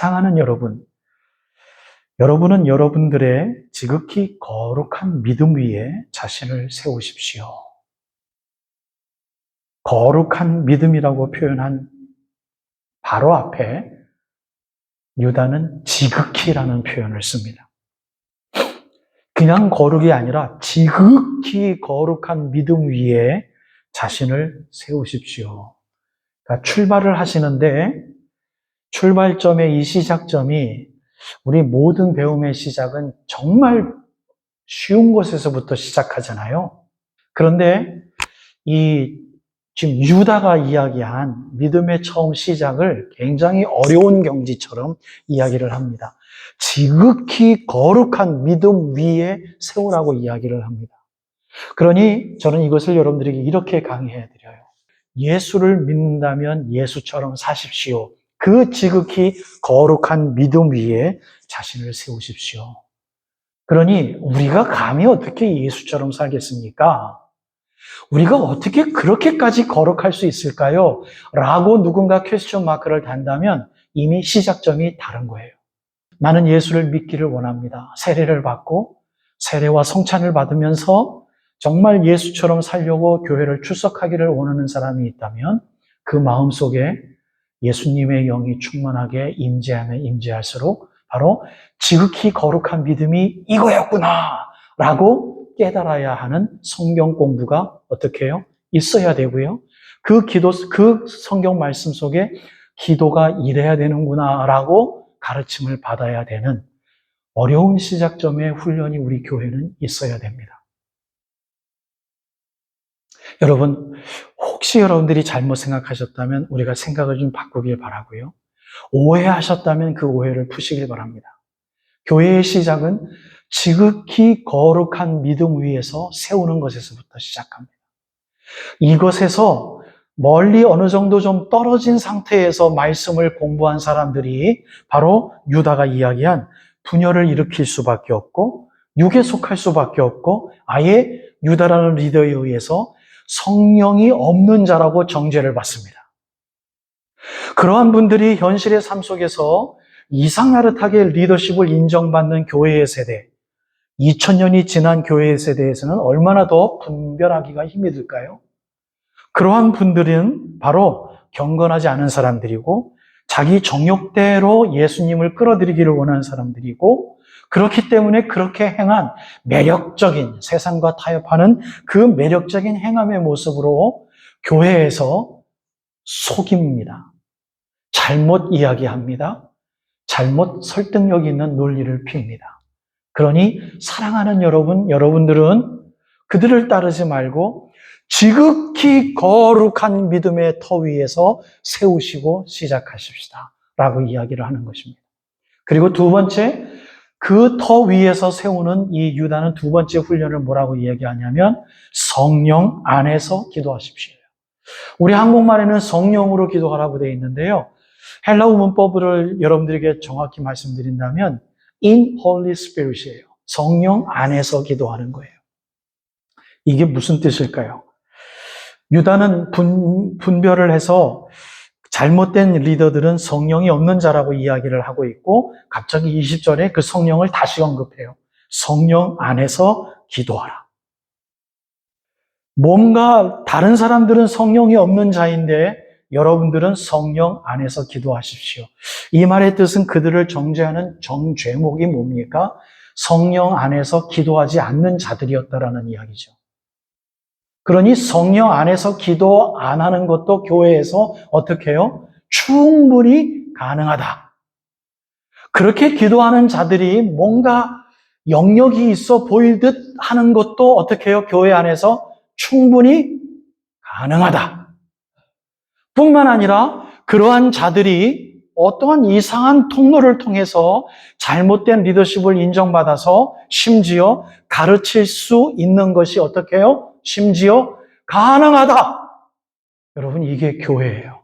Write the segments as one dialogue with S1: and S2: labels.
S1: 사랑하는 여러분, 여러분은 여러분들의 지극히 거룩한 믿음 위에 자신을 세우십시오. 거룩한 믿음이라고 표현한 바로 앞에 유다는 지극히라는 표현을 씁니다. 그냥 거룩이 아니라 지극히 거룩한 믿음 위에 자신을 세우십시오. 그러니까 출발을 하시는데 출발점의 이 시작점이 우리 모든 배움의 시작은 정말 쉬운 곳에서부터 시작하잖아요. 그런데 지금 유다가 이야기한 믿음의 처음 시작을 굉장히 어려운 경지처럼 이야기를 합니다. 지극히 거룩한 믿음 위에 세우라고 이야기를 합니다. 그러니 저는 이것을 여러분들에게 이렇게 강의해 드려요. 예수를 믿는다면 예수처럼 사십시오. 그 지극히 거룩한 믿음 위에 자신을 세우십시오. 그러니 우리가 감히 어떻게 예수처럼 살겠습니까? 우리가 어떻게 그렇게까지 거룩할 수 있을까요? 라고 누군가 퀘스천 마크를 단다면 이미 시작점이 다른 거예요. 나는 예수를 믿기를 원합니다. 세례를 받고 세례와 성찬을 받으면서 정말 예수처럼 살려고 교회를 출석하기를 원하는 사람이 있다면 그 마음속에 예수님의 영이 충만하게 임재하면 임재할수록 바로 지극히 거룩한 믿음이 이거였구나 라고 깨달아야 하는 성경 공부가 어떻게 해요? 있어야 되고요. 그 성경 말씀 속에 기도가 이래야 되는구나 라고 가르침을 받아야 되는 어려운 시작점의 훈련이 우리 교회는 있어야 됩니다. 여러분, 혹시 여러분들이 잘못 생각하셨다면 우리가 생각을 좀 바꾸길 바라고요. 오해하셨다면 그 오해를 푸시길 바랍니다. 교회의 시작은 지극히 거룩한 믿음 위에서 세우는 것에서부터 시작합니다. 이것에서 멀리 어느 정도 좀 떨어진 상태에서 말씀을 공부한 사람들이 바로 유다가 이야기한 분열을 일으킬 수밖에 없고 육에 속할 수밖에 없고 아예 유다라는 리더에 의해서 성령이 없는 자라고 정죄를 받습니다. 그러한 분들이 현실의 삶 속에서 이상야릇하게 리더십을 인정받는 교회의 세대, 2000년이 지난 교회의 세대에서는 얼마나 더 분별하기가 힘이 들까요? 그러한 분들은 바로 경건하지 않은 사람들이고 자기 정욕대로 예수님을 끌어들이기를 원하는 사람들이고 그렇기 때문에 그렇게 행한 매력적인 세상과 타협하는 그 매력적인 행함의 모습으로 교회에서 속입니다. 잘못 이야기합니다. 잘못 설득력 있는 논리를 핍니다. 그러니 사랑하는 여러분들은 그들을 따르지 말고 지극히 거룩한 믿음의 터 위에서 세우시고 시작하십시다. 라고 이야기를 하는 것입니다. 그리고 두 번째, 그 터 위에서 세우는 이 유다는 두 번째 훈련을 뭐라고 이야기하냐면 성령 안에서 기도하십시오. 우리 한국말에는 성령으로 기도하라고 되어 있는데요. 헬라어 문법을 여러분들에게 정확히 말씀드린다면 in Holy Spirit이에요. 성령 안에서 기도하는 거예요. 이게 무슨 뜻일까요? 유다는 분별을 해서 잘못된 리더들은 성령이 없는 자라고 이야기를 하고 있고 갑자기 20절에 그 성령을 다시 언급해요. 성령 안에서 기도하라. 뭔가 다른 사람들은 성령이 없는 자인데 여러분들은 성령 안에서 기도하십시오. 이 말의 뜻은 그들을 정죄하는 정죄목이 뭡니까? 성령 안에서 기도하지 않는 자들이었다라는 이야기죠. 그러니 성령 안에서 기도 안 하는 것도 교회에서 어떻게 해요? 충분히 가능하다. 그렇게 기도하는 자들이 뭔가 영역이 있어 보일 듯 하는 것도 어떻게 해요? 교회 안에서 충분히 가능하다. 뿐만 아니라 그러한 자들이 어떠한 이상한 통로를 통해서 잘못된 리더십을 인정받아서 심지어 가르칠 수 있는 것이 어떻게 해요? 심지어 가능하다. 여러분, 이게 교회예요.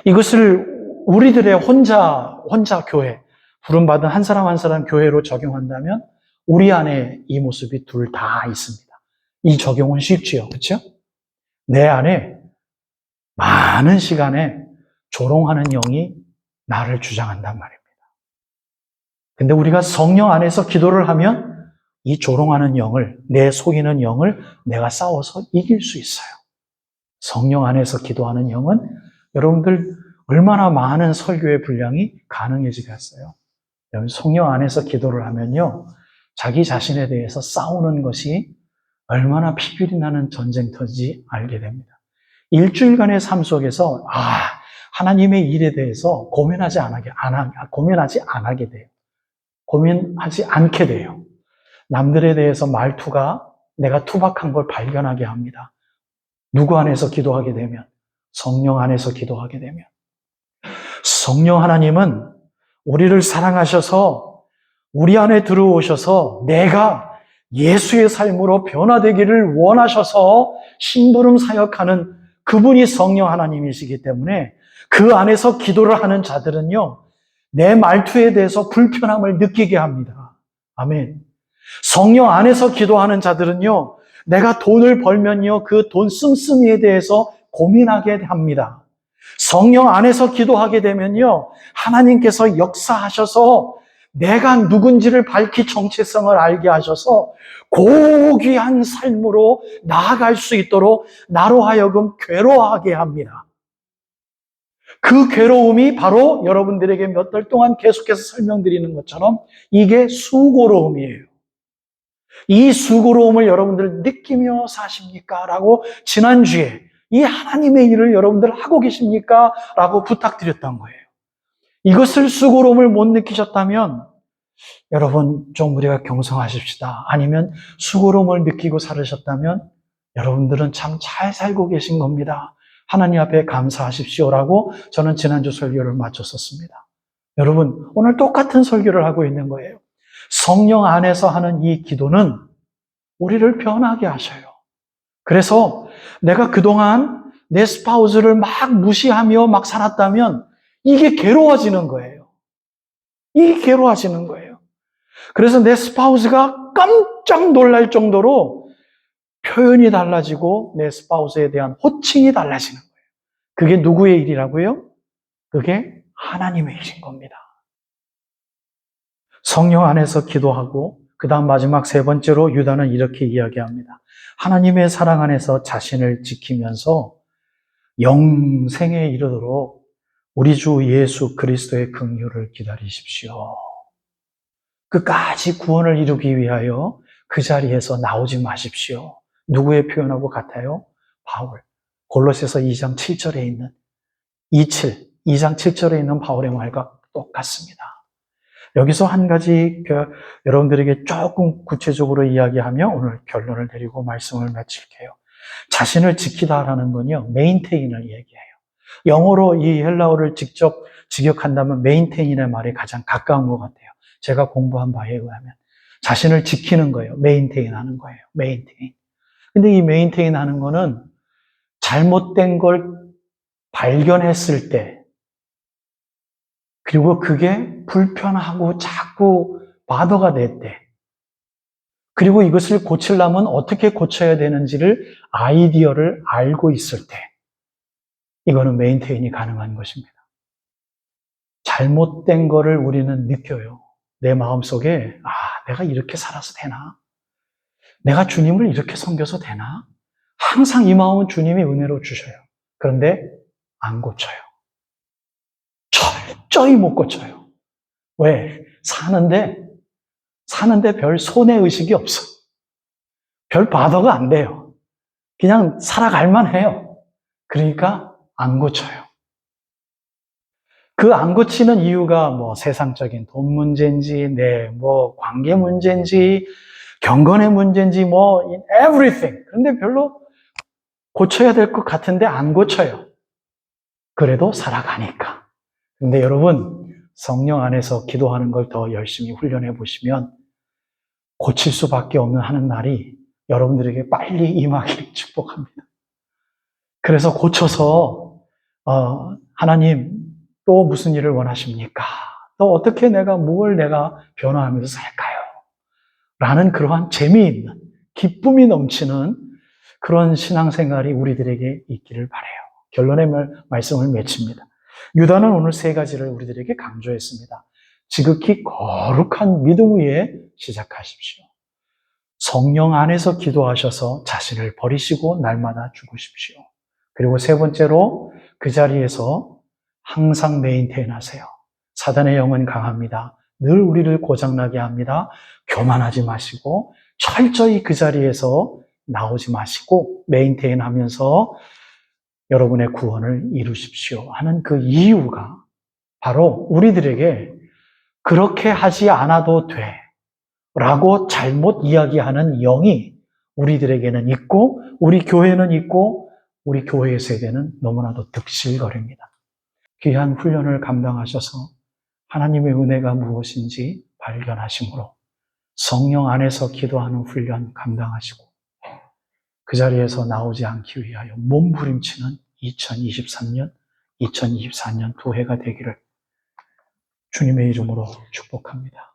S1: 이것을 우리들의 혼자 교회, 부름받은 한 사람 한 사람 교회로 적용한다면 우리 안에 이 모습이 둘 다 있습니다. 이 적용은 쉽지요. 그렇죠? 내 안에 많은 시간에 조롱하는 영이 나를 주장한단 말입니다. 근데 우리가 성령 안에서 기도를 하면 이 조롱하는 영을, 내 속이는 영을 내가 싸워서 이길 수 있어요. 성령 안에서 기도하는 영은 여러분들 얼마나 많은 설교의 분량이 가능해지겠어요. 성령 안에서 기도를 하면요, 자기 자신에 대해서 싸우는 것이 얼마나 피줄이 나는 전쟁터인지 알게 됩니다. 일주일간의 삶 속에서 하나님의 일에 대해서 고민하지 않게 돼요. 고민하지 않게 돼요. 남들에 대해서 말투가 내가 투박한 걸 발견하게 합니다. 누구 안에서 기도하게 되면, 성령 안에서 기도하게 되면. 성령 하나님은 우리를 사랑하셔서 우리 안에 들어오셔서 내가 예수의 삶으로 변화되기를 원하셔서 심부름 사역하는 그분이 성령 하나님이시기 때문에 그 안에서 기도를 하는 자들은요, 내 말투에 대해서 불편함을 느끼게 합니다. 아멘. 성령 안에서 기도하는 자들은요, 내가 돈을 벌면요, 그 돈 씀씀이에 대해서 고민하게 합니다. 성령 안에서 기도하게 되면요, 하나님께서 역사하셔서 내가 누군지를 밝히 정체성을 알게 하셔서 고귀한 삶으로 나아갈 수 있도록 나로 하여금 괴로워하게 합니다. 그 괴로움이 바로 여러분들에게 몇 달 동안 계속해서 설명드리는 것처럼 이게 수고로움이에요. 이 수고로움을 여러분들 느끼며 사십니까? 라고 지난주에 이 하나님의 일을 여러분들 하고 계십니까? 라고 부탁드렸던 거예요. 이것을 수고로움을 못 느끼셨다면 여러분 좀 우리가 경성하십시다. 아니면 수고로움을 느끼고 살으셨다면 여러분들은 참 잘 살고 계신 겁니다. 하나님 앞에 감사하십시오라고 저는 지난주 설교를 마쳤었습니다. 여러분 오늘 똑같은 설교를 하고 있는 거예요. 성령 안에서 하는 이 기도는 우리를 변하게 하셔요. 그래서 내가 그동안 내 스파우스를 막 무시하며 막 살았다면 이게 괴로워지는 거예요. 이게 괴로워지는 거예요. 그래서 내 스파우스가 깜짝 놀랄 정도로 표현이 달라지고 내 스파우스에 대한 호칭이 달라지는 거예요. 그게 누구의 일이라고요? 그게 하나님의 일인 겁니다. 성령 안에서 기도하고 그 다음 마지막 세 번째로 유다는 이렇게 이야기합니다. 하나님의 사랑 안에서 자신을 지키면서 영생에 이르도록 우리 주 예수 그리스도의 긍휼을 기다리십시오. 끝까지 구원을 이루기 위하여 그 자리에서 나오지 마십시오. 누구의 표현하고 같아요? 바울. 골로새서 2장 7절에 있는 2장 7절에 있는 바울의 말과 똑같습니다. 여기서 한 가지 여러분들에게 조금 구체적으로 이야기하며 오늘 결론을 내리고 말씀을 마칠게요. 자신을 지키다라는 건요, 메인테인을 얘기해요. 영어로 이 헬라어를 직접 직역한다면 메인테인의 말이 가장 가까운 것 같아요. 제가 공부한 바에 의하면. 자신을 지키는 거예요. 메인테인 하는 거예요. 메인테인. 근데 이 메인테인 하는 거는 잘못된 걸 발견했을 때, 그리고 그게 불편하고 자꾸 바더가 될 때, 그리고 이것을 고치려면 어떻게 고쳐야 되는지를 아이디어를 알고 있을 때, 이거는 메인테인이 가능한 것입니다. 잘못된 거를 우리는 느껴요. 내 마음속에 내가 이렇게 살아서 되나? 내가 주님을 이렇게 섬겨서 되나? 항상 이 마음은 주님이 은혜로 주셔요. 그런데 안 고쳐요. 철저히 못 고쳐요. 왜? 사는데 별 손해의식이 없어. 별 바더가 안 돼요. 그냥 살아갈만 해요. 그러니까 안 고쳐요. 그 안 고치는 이유가 세상적인 돈 문제인지, 관계 문제인지, 경건의 문제인지, in everything. 그런데 별로 고쳐야 될 것 같은데 안 고쳐요. 그래도 살아가니까. 근데 여러분, 성령 안에서 기도하는 걸 더 열심히 훈련해 보시면 고칠 수밖에 없는 하는 날이 여러분들에게 빨리 임하기를 축복합니다. 그래서 고쳐서 하나님 또 무슨 일을 원하십니까? 또 어떻게 뭘 내가 변화하면서 살까요? 라는 그러한 재미있는, 기쁨이 넘치는 그런 신앙생활이 우리들에게 있기를 바라요. 결론의 말씀을 맺힙니다. 유다는 오늘 세 가지를 우리들에게 강조했습니다. 지극히 거룩한 믿음 위에 시작하십시오. 성령 안에서 기도하셔서 자신을 버리시고 날마다 죽으십시오. 그리고 세 번째로 그 자리에서 항상 메인테인 하세요. 사단의 영은 강합니다. 늘 우리를 고장나게 합니다. 교만하지 마시고 철저히 그 자리에서 나오지 마시고 메인테인 하면서 여러분의 구원을 이루십시오 하는 그 이유가 바로 우리들에게 그렇게 하지 않아도 돼 라고 잘못 이야기하는 영이 우리들에게는 있고 우리 교회는 있고 우리 교회의 세대는 너무나도 득실거립니다. 귀한 훈련을 감당하셔서 하나님의 은혜가 무엇인지 발견하심으로 성령 안에서 기도하는 훈련 감당하시고 그 자리에서 나오지 않기 위하여 몸부림치는 2023년, 2024년 두 해가 되기를 주님의 이름으로 축복합니다.